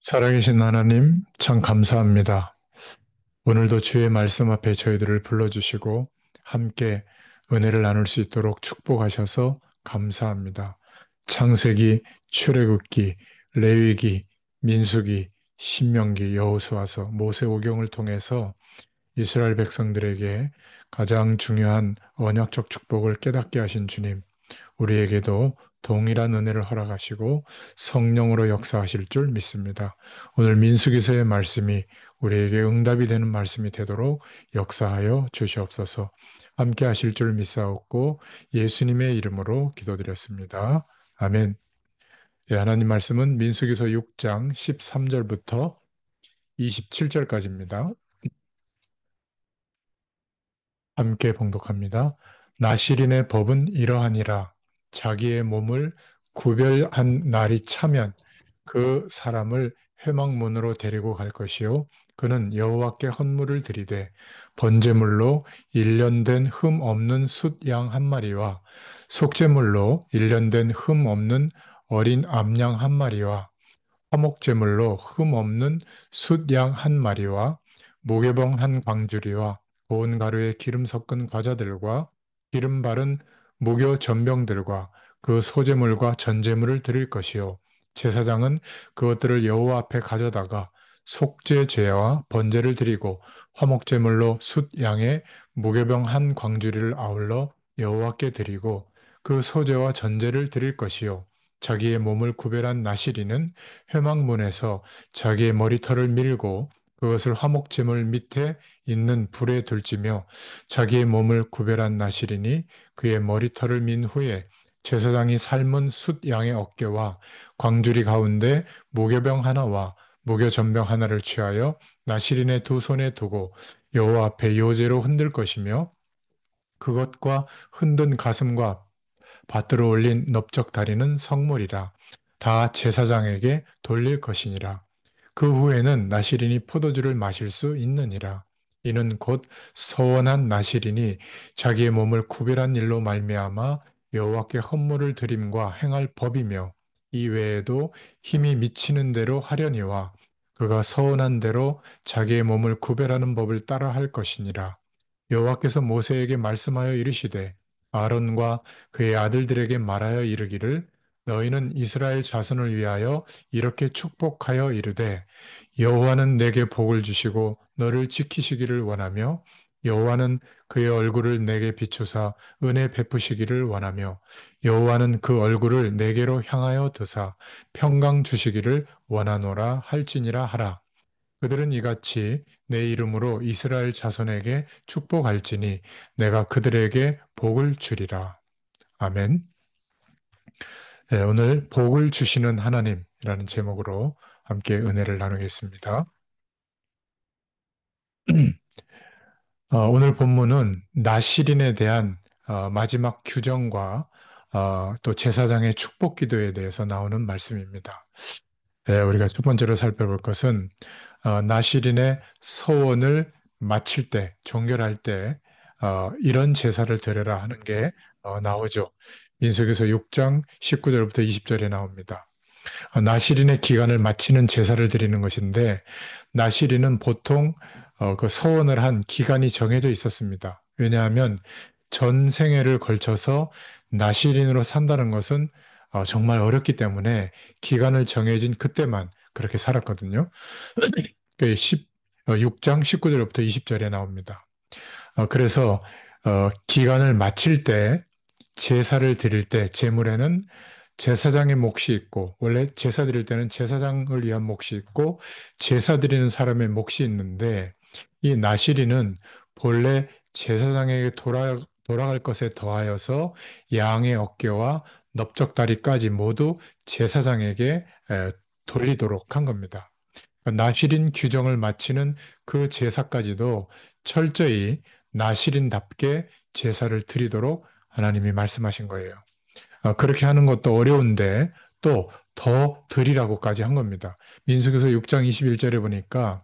살아계신 하나님, 참 감사합니다. 오늘도 주의 말씀 앞에 저희들을 불러주시고 함께 은혜를 나눌 수 있도록 축복하셔서 감사합니다. 창세기, 출애굽기, 레위기, 민수기, 신명기, 여호수아서, 모세오경을 통해서 이스라엘 백성들에게 가장 중요한 언약적 축복을 깨닫게 하신 주님, 우리에게도 동일한 은혜를 허락하시고 성령으로 역사하실 줄 믿습니다. 오늘 민수기서의 말씀이 우리에게 응답이 되는 말씀이 되도록 역사하여 주시옵소서. 함께 하실 줄 믿사옵고 예수님의 이름으로 기도드렸습니다. 아멘. 예, 하나님 말씀은 민수기서 6장 13절부터 27절까지입니다. 함께 봉독합니다. 나실인의 법은 이러하니라. 자기의 몸을 구별한 날이 차면 그 사람을 회막문으로 데리고 갈 것이요. 그는 여호와께 헌물을 드리되 번제물로 1년 된 흠 없는 숫 양 한 마리와 속죄물로 1년 된 흠 없는 어린 암양 한 마리와 화목제물로 흠 없는 숫양 한 마리와 무교병 한 광주리와 고운 가루에 기름 섞은 과자들과 기름 바른 무교 전병들과 그 소제물과 전제물을 드릴 것이요 제사장은 그것들을 여호와 앞에 가져다가 속죄 제와 번제를 드리고 화목제물로 숫 양의 무교병 한 광주리를 아울러 여호와께 드리고 그 소제와 전제를 드릴 것이요 자기의 몸을 구별한 나시리는 회막문에서 자기의 머리털을 밀고 그것을 화목제물 밑에 있는 불에 둘지며 자기의 몸을 구별한 나시리니 그의 머리털을 민 후에 제사장이 삶은 숫 양의 어깨와 광주리 가운데 무교병 하나와 무교전병 하나를 취하여 나시린의 두 손에 두고 여호와 앞에 요제로 흔들 것이며 그것과 흔든 가슴과 밭으로 올린 넓적 다리는 성물이라 다 제사장에게 돌릴 것이니라. 그 후에는 나시린이 포도주를 마실 수 있느니라. 이는 곧 서원한 나시린이 자기의 몸을 구별한 일로 말미암아 여호와께 헌물을 드림과 행할 법이며 이 외에도 힘이 미치는 대로 하려니와 그가 서원한 대로 자기의 몸을 구별하는 법을 따라 할 것이니라. 여호와께서 모세에게 말씀하여 이르시되 아론과 그의 아들들에게 말하여 이르기를 너희는 이스라엘 자손을 위하여 이렇게 축복하여 이르되 여호와는 내게 복을 주시고 너를 지키시기를 원하며 여호와는 그의 얼굴을 내게 비추사 은혜 베푸시기를 원하며 여호와는 그 얼굴을 내게로 향하여 드사 평강 주시기를 원하노라 할지니라 하라. 그들은 이같이 내 이름으로 이스라엘 자손에게 축복할지니 내가 그들에게 복을 주리라. 아멘. 네, 오늘 복을 주시는 하나님이라는 제목으로 함께 은혜를 나누겠습니다. 오늘 본문은 나실인에 대한 마지막 규정과 또 제사장의 축복 기도에 대해서 나오는 말씀입니다. 네, 우리가 첫 번째로 살펴볼 것은 나실인의 서원을 마칠 때, 종결할 때 이런 제사를 드려라 하는 게 나오죠. 민수기서 6장 19절부터 20절에 나옵니다. 나시린의 기간을 마치는 제사를 드리는 것인데 나시린은 보통 그 서원을 한 기간이 정해져 있었습니다. 왜냐하면 전 생애를 걸쳐서 나시린으로 산다는 것은 정말 어렵기 때문에 기간을 정해진 그때만 그렇게 살았거든요. 그 6장 19절부터 20절에 나옵니다. 그래서 기간을 마칠 때 제사를 드릴 때 제물에는 제사장의 몫이 있고 원래 제사 드릴 때는 제사장을 위한 몫이 있고 제사 드리는 사람의 몫이 있는데 이 나시리는 본래 제사장에게 돌아갈 것에 더하여서 양의 어깨와 넓적다리까지 모두 제사장에게 돌리도록 한 겁니다. 나시린 규정을 마치는 그 제사까지도 철저히 나시린답게 제사를 드리도록 하나님이 말씀하신 거예요. 그렇게 하는 것도 어려운데 또 더 드리라고까지 한 겁니다. 민수기서 6장 21절에 보니까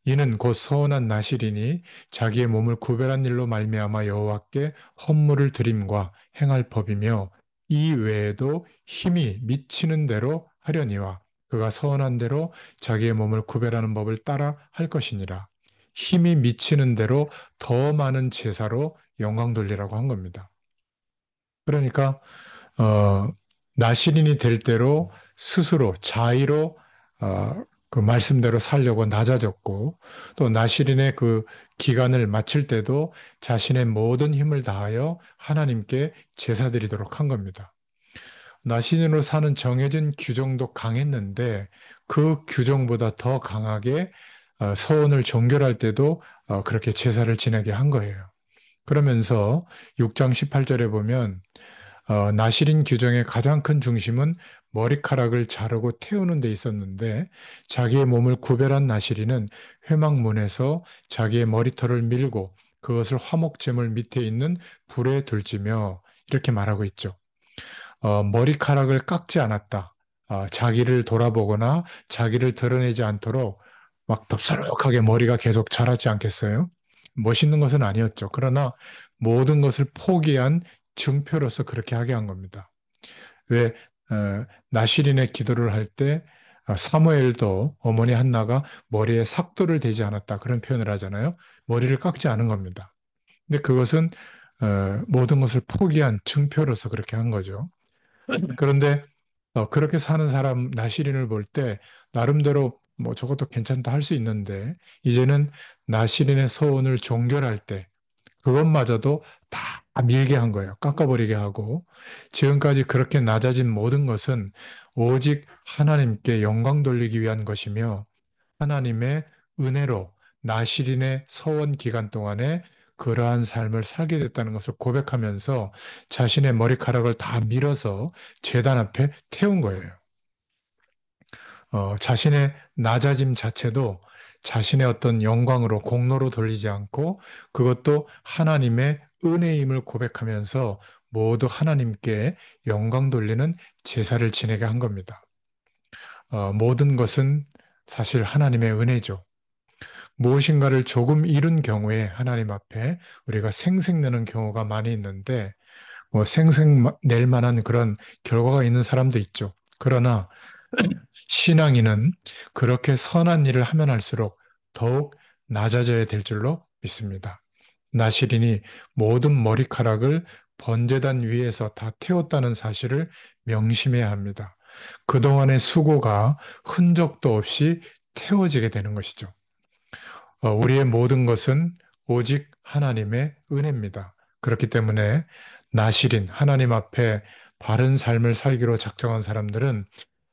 이는 곧 서원한 나실이니 자기의 몸을 구별한 일로 말미암아 여호와께 헌물을 드림과 행할 법이며 이 외에도 힘이 미치는 대로 하려니와 그가 서원한 대로 자기의 몸을 구별하는 법을 따라 할 것이니라. 힘이 미치는 대로 더 많은 제사로 영광 돌리라고 한 겁니다. 그러니까 나시린이 될 대로 스스로 자의로 그 말씀대로 살려고 낮아졌고 또 나시린의 그 기간을 마칠 때도 자신의 모든 힘을 다하여 하나님께 제사 드리도록 한 겁니다. 나시린으로 사는 정해진 규정도 강했는데 그 규정보다 더 강하게 서원을 종결할 때도 그렇게 제사를 지내게 한 거예요. 그러면서 6장 18절에 보면 나시린 규정의 가장 큰 중심은 머리카락을 자르고 태우는 데 있었는데 자기의 몸을 구별한 나시린은 회막문에서 자기의 머리털을 밀고 그것을 화목제물 밑에 있는 불에 둘지며 이렇게 말하고 있죠. 머리카락을 깎지 않았다. 자기를 돌아보거나 자기를 드러내지 않도록 막 덥수룩하게 머리가 계속 자라지 않겠어요? 멋있는 것은 아니었죠. 그러나 모든 것을 포기한 증표로서 그렇게 하게 한 겁니다. 왜 나시린의 기도를 할 때 사무엘도 어머니 한나가 머리에 삭도를 대지 않았다 그런 표현을 하잖아요. 머리를 깎지 않은 겁니다. 근데 그것은 모든 것을 포기한 증표로서 그렇게 한 거죠. 그런데 그렇게 사는 사람 나시린을 볼 때 나름대로 뭐 저것도 괜찮다 할 수 있는데 이제는 나시린의 소원을 종결할 때 그것마저도 다 밀게 한 거예요. 깎아버리게 하고 지금까지 그렇게 낮아진 모든 것은 오직 하나님께 영광 돌리기 위한 것이며 하나님의 은혜로 나시린의 서원 기간 동안에 그러한 삶을 살게 됐다는 것을 고백하면서 자신의 머리카락을 다 밀어서 제단 앞에 태운 거예요. 자신의 낮아짐 자체도 자신의 어떤 영광으로 공로로 돌리지 않고 그것도 하나님의 은혜임을 고백하면서 모두 하나님께 영광 돌리는 제사를 지내게 한 겁니다. 모든 것은 사실 하나님의 은혜죠. 무엇인가를 조금 잃은 경우에 하나님 앞에 우리가 생색내는 경우가 많이 있는데 뭐 생색낼 만한 그런 결과가 있는 사람도 있죠. 그러나 신앙인은 그렇게 선한 일을 하면 할수록 더욱 낮아져야 될 줄로 믿습니다. 나시린이 모든 머리카락을 번제단 위에서 다 태웠다는 사실을 명심해야 합니다. 그동안의 수고가 흔적도 없이 태워지게 되는 것이죠. 우리의 모든 것은 오직 하나님의 은혜입니다. 그렇기 때문에 나시린 하나님 앞에 바른 삶을 살기로 작정한 사람들은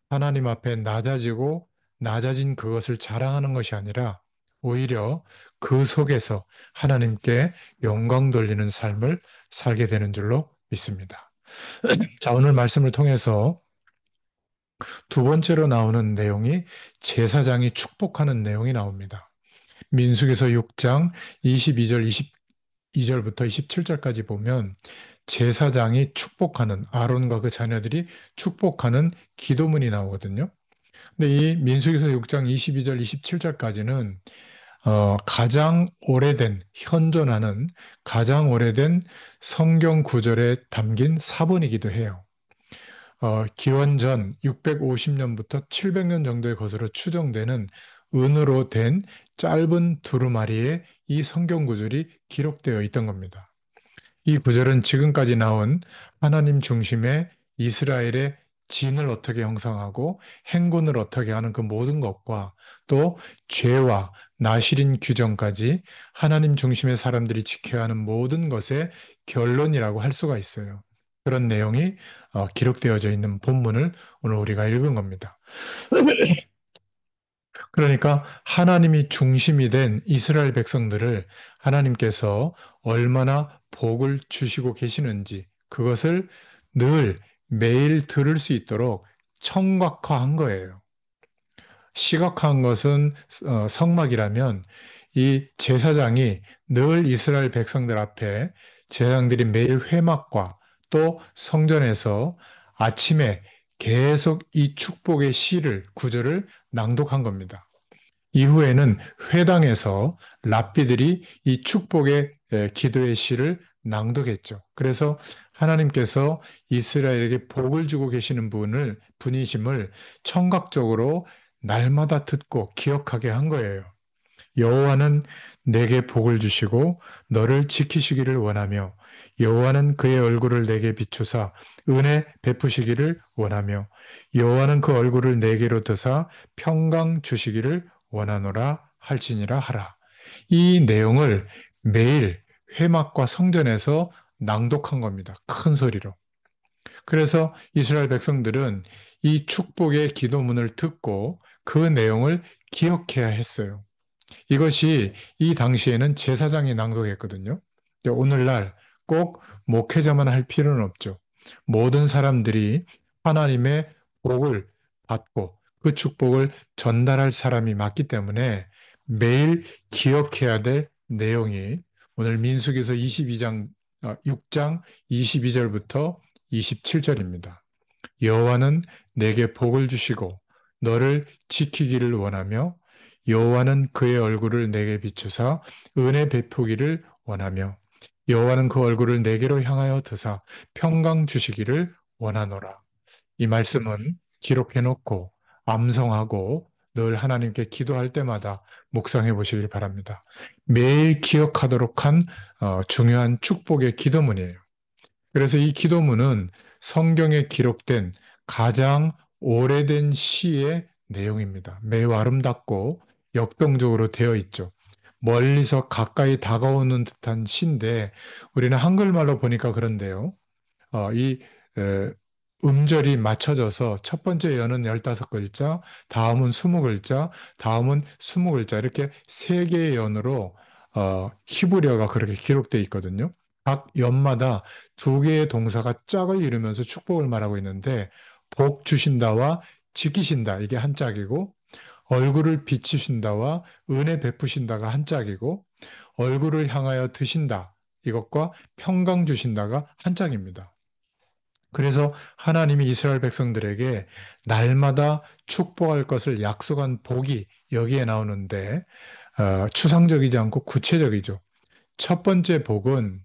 하나님 앞에 낮아지고 낮아진 그것을 자랑하는 것이 아니라 오히려 그 속에서 하나님께 영광 돌리는 삶을 살게 되는 줄로 믿습니다. 자, 오늘 말씀을 통해서 두 번째로 나오는 내용이 제사장이 축복하는 내용이 나옵니다. 민수기서 6장 22절, 22절부터 27절까지 보면 제사장이 축복하는 아론과 그 자녀들이 축복하는 기도문이 나오거든요. 근데 이 민수기서 6장 22절, 27절까지는 가장 오래된 현존하는 가장 오래된 성경 구절에 담긴 사본이기도 해요. 기원전 650년부터 700년 정도의 것으로 추정되는 은으로 된 짧은 두루마리에 이 성경 구절이 기록되어 있던 겁니다. 이 구절은 지금까지 나온 하나님 중심의 이스라엘의 진을 어떻게 형성하고 행군을 어떻게 하는 그 모든 것과 또 죄와 나시린 규정까지 하나님 중심의 사람들이 지켜야 하는 모든 것의 결론이라고 할 수가 있어요. 그런 내용이 기록되어져 있는 본문을 오늘 우리가 읽은 겁니다. 그러니까 하나님이 중심이 된 이스라엘 백성들을 하나님께서 얼마나 복을 주시고 계시는지 그것을 늘 매일 들을 수 있도록 청각화한 거예요. 시각화한 것은 성막이라면 이 제사장이 늘 이스라엘 백성들 앞에 제사장들이 매일 회막과 또 성전에서 아침에 계속 이 축복의 시를 구절을 낭독한 겁니다. 이후에는 회당에서 랍비들이 이 축복의 기도의 시를 낭독했죠. 그래서 하나님께서 이스라엘에게 복을 주고 계시는 분이심을 청각적으로 날마다 듣고 기억하게 한 거예요. 여호와는 내게 복을 주시고 너를 지키시기를 원하며 여호와는 그의 얼굴을 내게 비추사 은혜 베푸시기를 원하며 여호와는 그 얼굴을 내게로 드사 평강 주시기를 원하노라 할지니라 하라. 이 내용을 매일 회막과 성전에서 낭독한 겁니다. 큰 소리로. 그래서 이스라엘 백성들은 이 축복의 기도문을 듣고 그 내용을 기억해야 했어요. 이것이 이 당시에는 제사장이 낭독했거든요. 오늘날 꼭 목회자만 할 필요는 없죠. 모든 사람들이 하나님의 복을 받고 그 축복을 전달할 사람이 맞기 때문에 매일 기억해야 될 내용이 오늘 민수기서 6장 22절부터 27절입니다. 여호와는 내게 복을 주시고 너를 지키기를 원하며 여호와는 그의 얼굴을 내게 비추사 은혜 베푸기를 원하며 여호와는 그 얼굴을 내게로 향하여 드사 평강 주시기를 원하노라. 이 말씀은 기록해 놓고 암송하고 늘 하나님께 기도할 때마다 묵상해 보시길 바랍니다. 매일 기억하도록 한 중요한 축복의 기도문이에요. 그래서 이 기도문은 성경에 기록된 가장 오래된 시의 내용입니다. 매우 아름답고 역동적으로 되어 있죠. 멀리서 가까이 다가오는 듯한 시인데 우리는 한글말로 보니까 그런데요. 이 에, 음절이 맞춰져서 첫 번째 연은 15글자, 다음은 20글자, 다음은 20글자 이렇게 세 개의 연으로 히브리어가 그렇게 기록되어 있거든요. 각 연마다 두 개의 동사가 짝을 이루면서 축복을 말하고 있는데 복 주신다와 지키신다 이게 한 짝이고 얼굴을 비추신다와 은혜 베푸신다가 한 짝이고 얼굴을 향하여 드신다 이것과 평강 주신다가 한 짝입니다. 그래서 하나님이 이스라엘 백성들에게 날마다 축복할 것을 약속한 복이 여기에 나오는데 추상적이지 않고 구체적이죠. 첫 번째 복은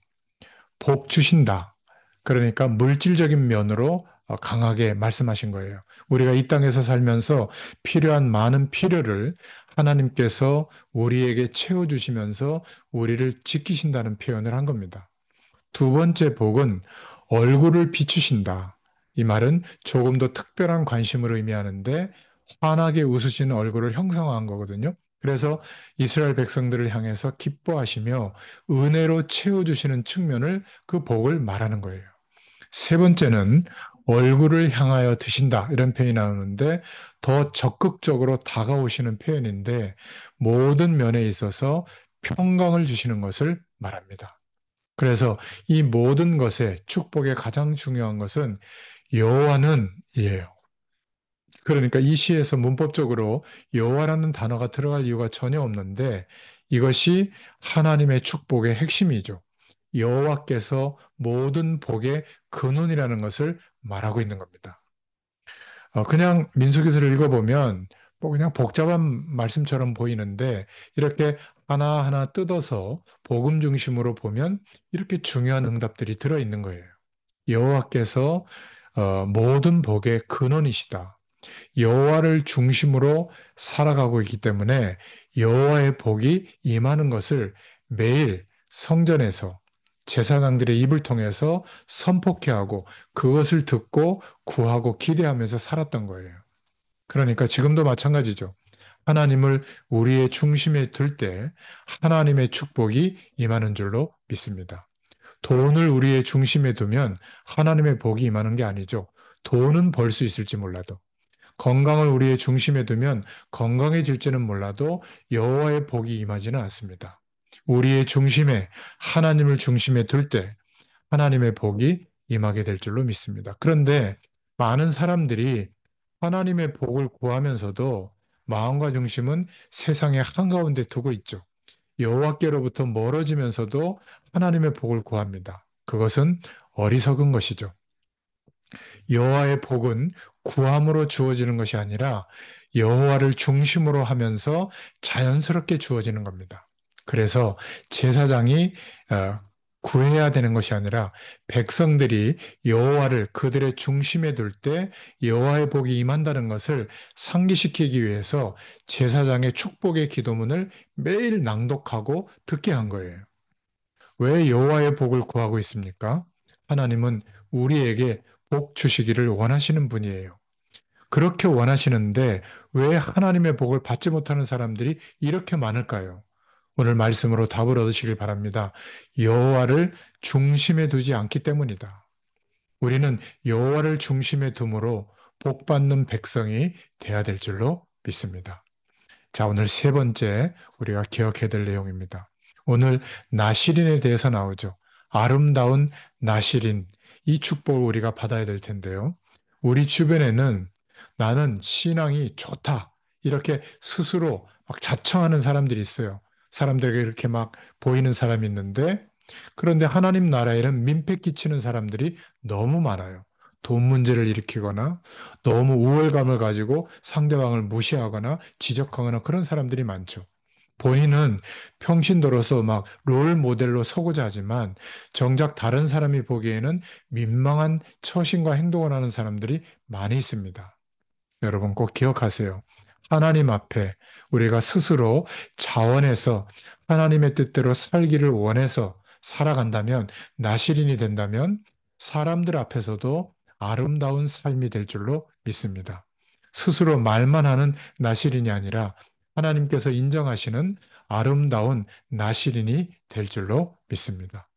복 주신다. 그러니까 물질적인 면으로 강하게 말씀하신 거예요. 우리가 이 땅에서 살면서 필요한 많은 필요를 하나님께서 우리에게 채워주시면서 우리를 지키신다는 표현을 한 겁니다. 두 번째 복은 얼굴을 비추신다. 이 말은 조금 더 특별한 관심을 의미하는데 환하게 웃으시는 얼굴을 형상화한 거거든요. 그래서 이스라엘 백성들을 향해서 기뻐하시며 은혜로 채워주시는 측면을 그 복을 말하는 거예요. 세 번째는 얼굴을 향하여 드신다 이런 표현이 나오는데 더 적극적으로 다가오시는 표현인데 모든 면에 있어서 평강을 주시는 것을 말합니다. 그래서 이 모든 것의 축복의 가장 중요한 것은 여호와는 이에요. 그러니까 이 시에서 문법적으로 여호와라는 단어가 들어갈 이유가 전혀 없는데 이것이 하나님의 축복의 핵심이죠. 여호와께서 모든 복의 근원이라는 것을 말하고 있는 겁니다. 그냥 민수기서를 읽어보면 뭐 그냥 복잡한 말씀처럼 보이는데 이렇게 하나하나 뜯어서 복음 중심으로 보면 이렇게 중요한 응답들이 들어있는 거예요. 여호와께서 모든 복의 근원이시다. 여호와를 중심으로 살아가고 있기 때문에 여호와의 복이 임하는 것을 매일 성전에서 제사장들의 입을 통해서 선포케 하고 그것을 듣고 구하고 기대하면서 살았던 거예요. 그러니까 지금도 마찬가지죠. 하나님을 우리의 중심에 둘 때 하나님의 축복이 임하는 줄로 믿습니다. 돈을 우리의 중심에 두면 하나님의 복이 임하는 게 아니죠. 돈은 벌 수 있을지 몰라도. 건강을 우리의 중심에 두면 건강해질지는 몰라도 여호와의 복이 임하지는 않습니다. 우리의 중심에 하나님을 중심에 둘 때 하나님의 복이 임하게 될 줄로 믿습니다. 그런데 많은 사람들이 하나님의 복을 구하면서도 마음과 중심은 세상의 한가운데 두고 있죠. 여호와께로부터 멀어지면서도 하나님의 복을 구합니다. 그것은 어리석은 것이죠. 여호와의 복은 구함으로 주어지는 것이 아니라 여호와를 중심으로 하면서 자연스럽게 주어지는 겁니다. 그래서 제사장이 구해야 되는 것이 아니라 백성들이 여호와를 그들의 중심에 둘 때 여호와의 복이 임한다는 것을 상기시키기 위해서 제사장의 축복의 기도문을 매일 낭독하고 듣게 한 거예요. 왜 여호와의 복을 구하고 있습니까? 하나님은 우리에게 복 주시기를 원하시는 분이에요. 그렇게 원하시는데 왜 하나님의 복을 받지 못하는 사람들이 이렇게 많을까요? 오늘 말씀으로 답을 얻으시길 바랍니다. 여호와를 중심에 두지 않기 때문이다. 우리는 여호와를 중심에 두므로 복 받는 백성이 돼야 될 줄로 믿습니다. 자, 오늘 세 번째 우리가 기억해야 될 내용입니다. 오늘 나시린에 대해서 나오죠. 아름다운 나시린, 이 축복을 우리가 받아야 될 텐데요. 우리 주변에는 나는 신앙이 좋다, 이렇게 스스로 막 자청하는 사람들이 있어요. 사람들에게 이렇게 막 보이는 사람이 있는데, 그런데 하나님 나라에는 민폐 끼치는 사람들이 너무 많아요. 돈 문제를 일으키거나 너무 우월감을 가지고 상대방을 무시하거나 지적하거나 그런 사람들이 많죠. 본인은 평신도로서 막 롤 모델로 서고자 하지만 정작 다른 사람이 보기에는 민망한 처신과 행동을 하는 사람들이 많이 있습니다. 여러분 꼭 기억하세요. 하나님 앞에 우리가 스스로 자원해서 하나님의 뜻대로 살기를 원해서 살아간다면, 나시린이 된다면 사람들 앞에서도 아름다운 삶이 될 줄로 믿습니다. 스스로 말만 하는 나시린이 아니라 하나님께서 인정하시는 아름다운 나시린이 될 줄로 믿습니다.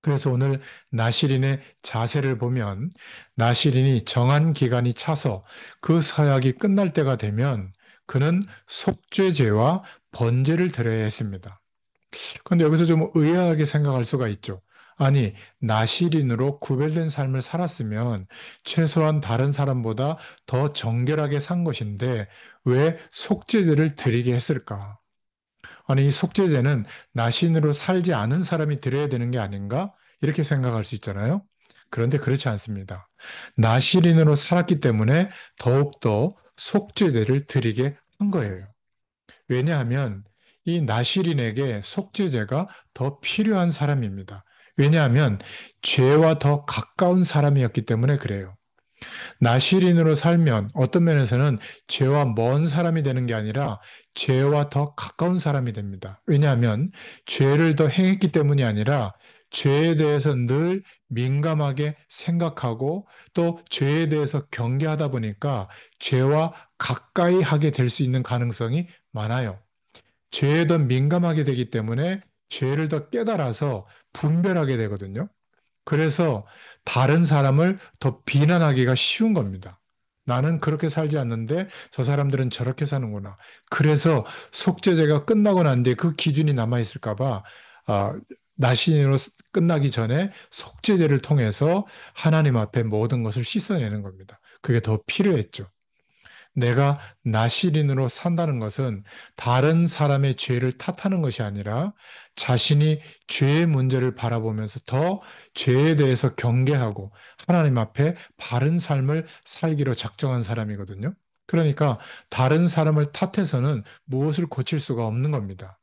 그래서 오늘 나시린의 자세를 보면 나시린이 정한 기간이 차서 그 사약이 끝날 때가 되면 그는 속죄제와 번제를 드려야 했습니다. 그런데 여기서 좀 의아하게 생각할 수가 있죠. 아니, 나시린으로 구별된 삶을 살았으면 최소한 다른 사람보다 더 정결하게 산 것인데 왜 속죄제를 드리게 했을까? 아니, 이 속죄제는 나신으로 살지 않은 사람이 드려야 되는 게 아닌가? 이렇게 생각할 수 있잖아요. 그런데 그렇지 않습니다. 나시린으로 살았기 때문에 더욱더 속죄제를 드리게 한 거예요. 왜냐하면 이 나시린에게 속죄제가 더 필요한 사람입니다. 왜냐하면 죄와 더 가까운 사람이었기 때문에 그래요. 나시린으로 살면 어떤 면에서는 죄와 먼 사람이 되는 게 아니라 죄와 더 가까운 사람이 됩니다. 왜냐하면 죄를 더 행했기 때문이 아니라 죄에 대해서 늘 민감하게 생각하고 또 죄에 대해서 경계하다 보니까 죄와 가까이 하게 될 수 있는 가능성이 많아요. 죄에 더 민감하게 되기 때문에 죄를 더 깨달아서 분별하게 되거든요. 그래서 다른 사람을 더 비난하기가 쉬운 겁니다. 나는 그렇게 살지 않는데 저 사람들은 저렇게 사는구나. 그래서 속죄제가 끝나고 난 뒤에 그 기준이 남아있을까 봐 나신으로 끝나기 전에 속죄제를 통해서 하나님 앞에 모든 것을 씻어내는 겁니다. 그게 더 필요했죠. 내가 나시린으로 산다는 것은 다른 사람의 죄를 탓하는 것이 아니라 자신이 죄의 문제를 바라보면서 더 죄에 대해서 경계하고 하나님 앞에 바른 삶을 살기로 작정한 사람이거든요. 그러니까 다른 사람을 탓해서는 무엇을 고칠 수가 없는 겁니다.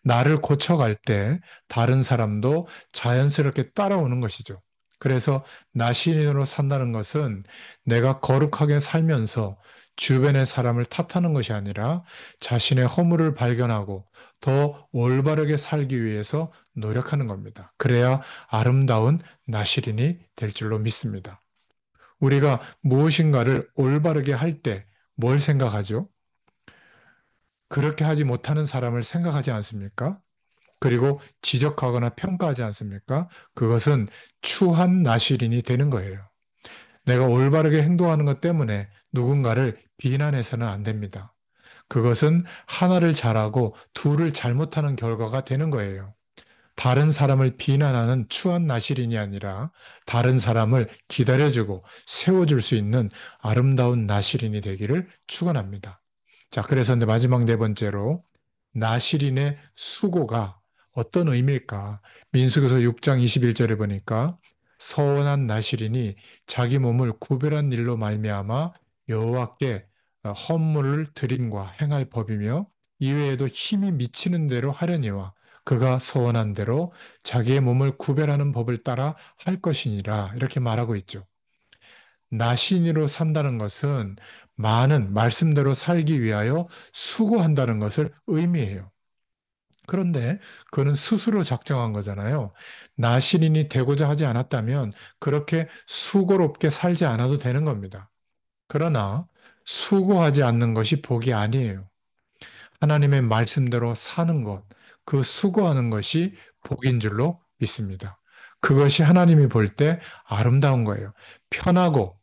나를 고쳐갈 때 다른 사람도 자연스럽게 따라오는 것이죠. 그래서 나시린으로 산다는 것은 내가 거룩하게 살면서 주변의 사람을 탓하는 것이 아니라 자신의 허물을 발견하고 더 올바르게 살기 위해서 노력하는 겁니다. 그래야 아름다운 나시린이 될 줄로 믿습니다. 우리가 무엇인가를 올바르게 할 때 뭘 생각하죠? 그렇게 하지 못하는 사람을 생각하지 않습니까? 그리고 지적하거나 평가하지 않습니까? 그것은 추한 나시린이 되는 거예요. 내가 올바르게 행동하는 것 때문에 누군가를 비난해서는 안 됩니다. 그것은 하나를 잘하고 둘을 잘못하는 결과가 되는 거예요. 다른 사람을 비난하는 추한 나시린이 아니라 다른 사람을 기다려주고 세워줄 수 있는 아름다운 나시린이 되기를 축원합니다. 자, 그래서 이제 마지막 네 번째로 나시린의 수고가 어떤 의미일까? 민수기서 6장 21절에 보니까 서원한 나시린이 자기 몸을 구별한 일로 말미암아 여호와께 헌물을 드림과 행할 법이며 이외에도 힘이 미치는 대로 하려니와 그가 서원한 대로 자기의 몸을 구별하는 법을 따라 할 것이니라 이렇게 말하고 있죠. 나신이로 산다는 것은 많은 말씀대로 살기 위하여 수고한다는 것을 의미해요. 그런데 그는 스스로 작정한 거잖아요. 나신인이 되고자 하지 않았다면 그렇게 수고롭게 살지 않아도 되는 겁니다. 그러나 수고하지 않는 것이 복이 아니에요. 하나님의 말씀대로 사는 것, 그 수고하는 것이 복인 줄로 믿습니다. 그것이 하나님이 볼 때 아름다운 거예요. 편하고,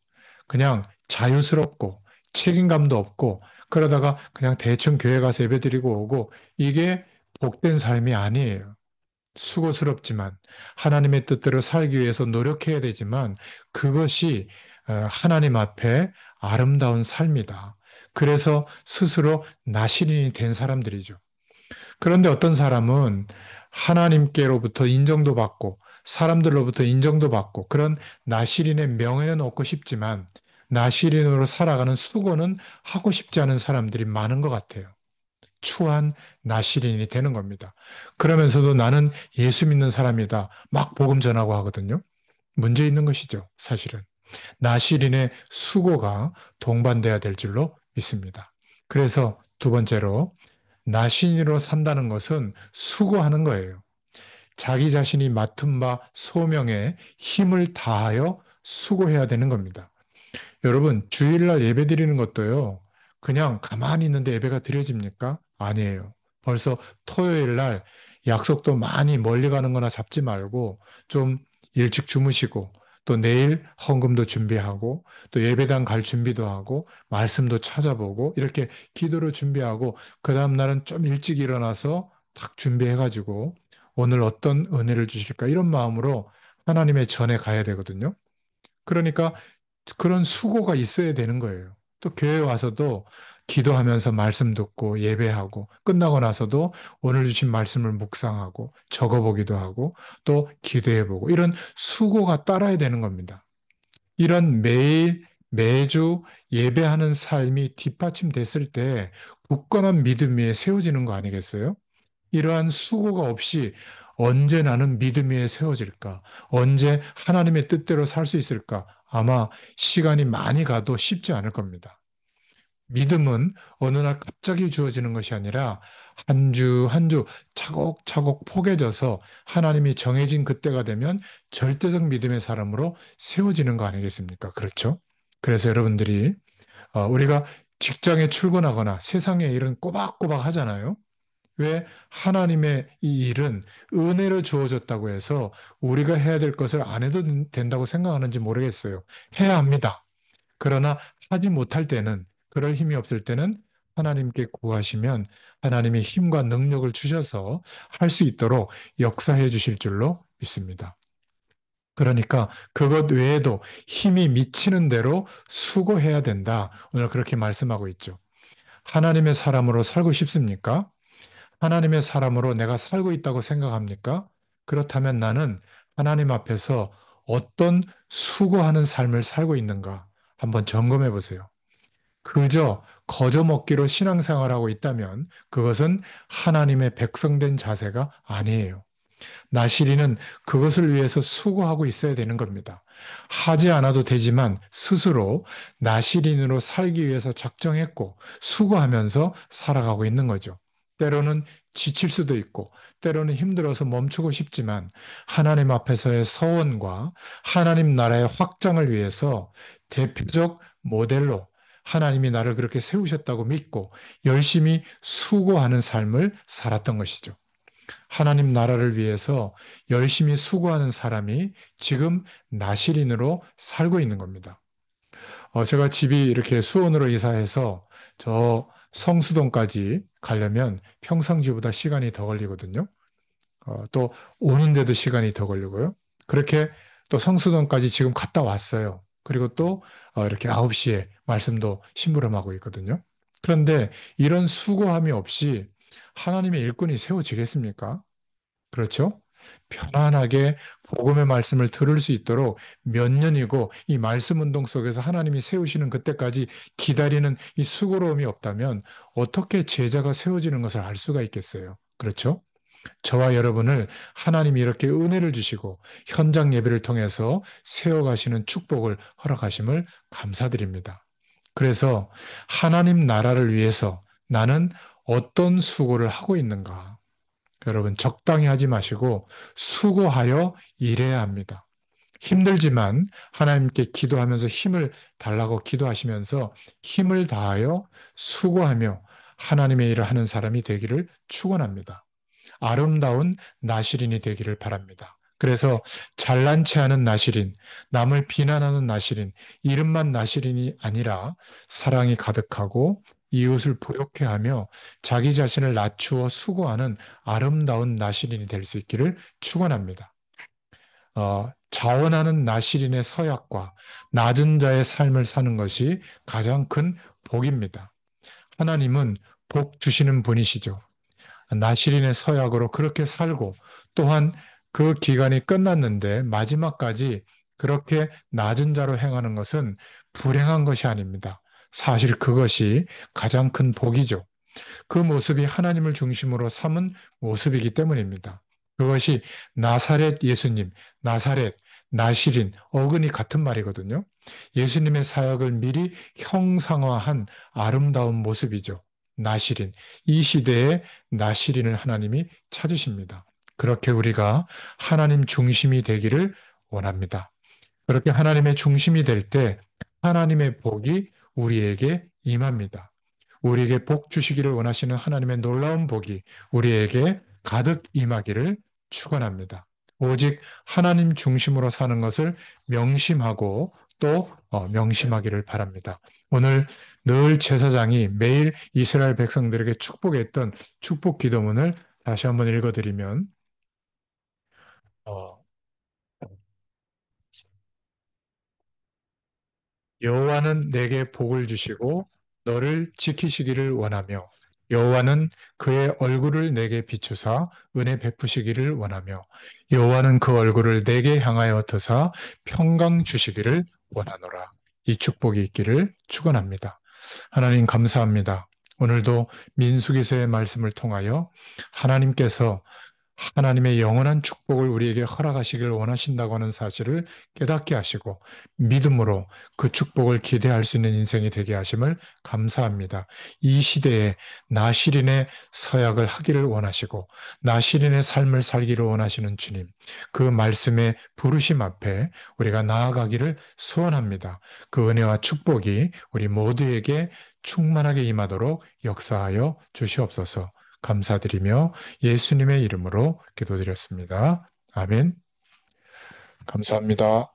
그냥 자유스럽고, 책임감도 없고, 그러다가 그냥 대충 교회 가서 예배드리고 오고, 이게 복된 삶이 아니에요. 수고스럽지만, 하나님의 뜻대로 살기 위해서 노력해야 되지만, 그것이 하나님 앞에 아름다운 삶이다. 그래서 스스로 나시린이 된 사람들이죠. 그런데 어떤 사람은 하나님께로부터 인정도 받고 사람들로부터 인정도 받고 그런 나시린의 명예는 얻고 싶지만 나시린으로 살아가는 수고는 하고 싶지 않은 사람들이 많은 것 같아요. 추한 나시린이 되는 겁니다. 그러면서도 나는 예수 믿는 사람이다. 막 복음 전하고 하거든요. 문제 있는 것이죠, 사실은. 나시린의 수고가 동반돼야 될 줄로 믿습니다. 그래서 두 번째로 나신이로 산다는 것은 수고하는 거예요. 자기 자신이 맡은 바 소명에 힘을 다하여 수고해야 되는 겁니다. 여러분, 주일날 예배 드리는 것도요, 그냥 가만히 있는데 예배가 드려집니까? 아니에요. 벌써 토요일 날 약속도 많이 멀리 가는 거나 잡지 말고 좀 일찍 주무시고 또 내일 헌금도 준비하고 또 예배당 갈 준비도 하고 말씀도 찾아보고 이렇게 기도를 준비하고 그 다음 날은 좀 일찍 일어나서 딱 준비해가지고 오늘 어떤 은혜를 주실까 이런 마음으로 하나님의 전에 가야 되거든요. 그러니까 그런 수고가 있어야 되는 거예요. 또 교회 와서도 기도하면서 말씀 듣고 예배하고 끝나고 나서도 오늘 주신 말씀을 묵상하고 적어보기도 하고 또 기도해보고 이런 수고가 따라야 되는 겁니다. 이런 매일 매주 예배하는 삶이 뒷받침됐을 때 굳건한 믿음 위에 세워지는 거 아니겠어요? 이러한 수고가 없이 언제 나는 믿음 위에 세워질까? 언제 하나님의 뜻대로 살 수 있을까? 아마 시간이 많이 가도 쉽지 않을 겁니다. 믿음은 어느 날 갑자기 주어지는 것이 아니라 한 주 한 주 차곡차곡 포개져서 하나님이 정해진 그때가 되면 절대적 믿음의 사람으로 세워지는 거 아니겠습니까? 그렇죠? 그래서 여러분들이 우리가 직장에 출근하거나 세상의 일은 꼬박꼬박 하잖아요. 왜 하나님의 이 일은 은혜로 주어졌다고 해서 우리가 해야 될 것을 안 해도 된다고 생각하는지 모르겠어요. 해야 합니다. 그러나 하지 못할 때는, 그럴 힘이 없을 때는 하나님께 구하시면 하나님의 힘과 능력을 주셔서 할 수 있도록 역사해 주실 줄로 믿습니다. 그러니까 그것 외에도 힘이 미치는 대로 수고해야 된다. 오늘 그렇게 말씀하고 있죠. 하나님의 사람으로 살고 싶습니까? 하나님의 사람으로 내가 살고 있다고 생각합니까? 그렇다면 나는 하나님 앞에서 어떤 수고하는 삶을 살고 있는가 한번 점검해 보세요. 그저 거저 먹기로 신앙생활하고 있다면 그것은 하나님의 백성된 자세가 아니에요. 나시리는 그것을 위해서 수고하고 있어야 되는 겁니다. 하지 않아도 되지만 스스로 나시린으로 살기 위해서 작정했고 수고하면서 살아가고 있는 거죠. 때로는 지칠 수도 있고 때로는 힘들어서 멈추고 싶지만 하나님 앞에서의 서원과 하나님 나라의 확장을 위해서 대표적 모델로 하나님이 나를 그렇게 세우셨다고 믿고 열심히 수고하는 삶을 살았던 것이죠. 하나님 나라를 위해서 열심히 수고하는 사람이 지금 나시린으로 살고 있는 겁니다. 제가 집이 이렇게 수원으로 이사해서 저 성수동까지 가려면 평상시보다 시간이 더 걸리거든요. 또 오는데도 시간이 더 걸리고요. 그렇게 또 성수동까지 지금 갔다 왔어요. 그리고 또 이렇게 9시에 말씀도 심부름하고 있거든요. 그런데 이런 수고함이 없이 하나님의 일꾼이 세워지겠습니까? 그렇죠? 편안하게 복음의 말씀을 들을 수 있도록 몇 년이고 이 말씀 운동 속에서 하나님이 세우시는 그때까지 기다리는 이 수고로움이 없다면 어떻게 제자가 세워지는 것을 알 수가 있겠어요? 그렇죠? 저와 여러분을 하나님이 이렇게 은혜를 주시고 현장 예배를 통해서 세워가시는 축복을 허락하심을 감사드립니다. 그래서 하나님 나라를 위해서 나는 어떤 수고를 하고 있는가? 여러분, 적당히 하지 마시고 수고하여 일해야 합니다. 힘들지만 하나님께 기도하면서 힘을 달라고 기도하시면서 힘을 다하여 수고하며 하나님의 일을 하는 사람이 되기를 축원합니다. 아름다운 나시린이 되기를 바랍니다. 그래서 잘난 체하는 나시린, 남을 비난하는 나시린, 이름만 나시린이 아니라 사랑이 가득하고 이웃을 부욕해 하며 자기 자신을 낮추어 수고하는 아름다운 나시린이 될 수 있기를 축원합니다. 자원하는 나시린의 서약과 낮은 자의 삶을 사는 것이 가장 큰 복입니다. 하나님은 복 주시는 분이시죠. 나시린의 서약으로 그렇게 살고 또한 그 기간이 끝났는데 마지막까지 그렇게 낮은 자로 행하는 것은 불행한 것이 아닙니다. 사실 그것이 가장 큰 복이죠. 그 모습이 하나님을 중심으로 삼은 모습이기 때문입니다. 그것이 나사렛 예수님, 나사렛, 나시린, 어근이 같은 말이거든요. 예수님의 사역을 미리 형상화한 아름다운 모습이죠. 나시린. 이 시대에 나시린을 하나님이 찾으십니다. 그렇게 우리가 하나님 중심이 되기를 원합니다. 그렇게 하나님의 중심이 될 때 하나님의 복이 우리에게 임합니다. 우리에게 복 주시기를 원하시는 하나님의 놀라운 복이 우리에게 가득 임하기를 축원합니다. 오직 하나님 중심으로 사는 것을 명심하고 또 명심하기를 바랍니다. 오늘 늘 제사장이 매일 이스라엘 백성들에게 축복했던 축복 기도문을 다시 한번 읽어드리면 어, 여호와는 내게 복을 주시고 너를 지키시기를 원하며 여호와는 그의 얼굴을 내게 비추사 은혜 베푸시기를 원하며 여호와는 그 얼굴을 내게 향하여 드사 평강 주시기를 원하노라. 이 축복이 있기를 축원합니다. 하나님 감사합니다. 오늘도 민수기서의 말씀을 통하여 하나님께서 하나님의 영원한 축복을 우리에게 허락하시길 원하신다고 하는 사실을 깨닫게 하시고 믿음으로 그 축복을 기대할 수 있는 인생이 되게 하심을 감사합니다. 이 시대에 나시린의 서약을 하기를 원하시고 나시린의 삶을 살기를 원하시는 주님, 그 말씀의 부르심 앞에 우리가 나아가기를 소원합니다. 그 은혜와 축복이 우리 모두에게 충만하게 임하도록 역사하여 주시옵소서. 감사드리며 예수님의 이름으로 기도드렸습니다. 아멘. 감사합니다.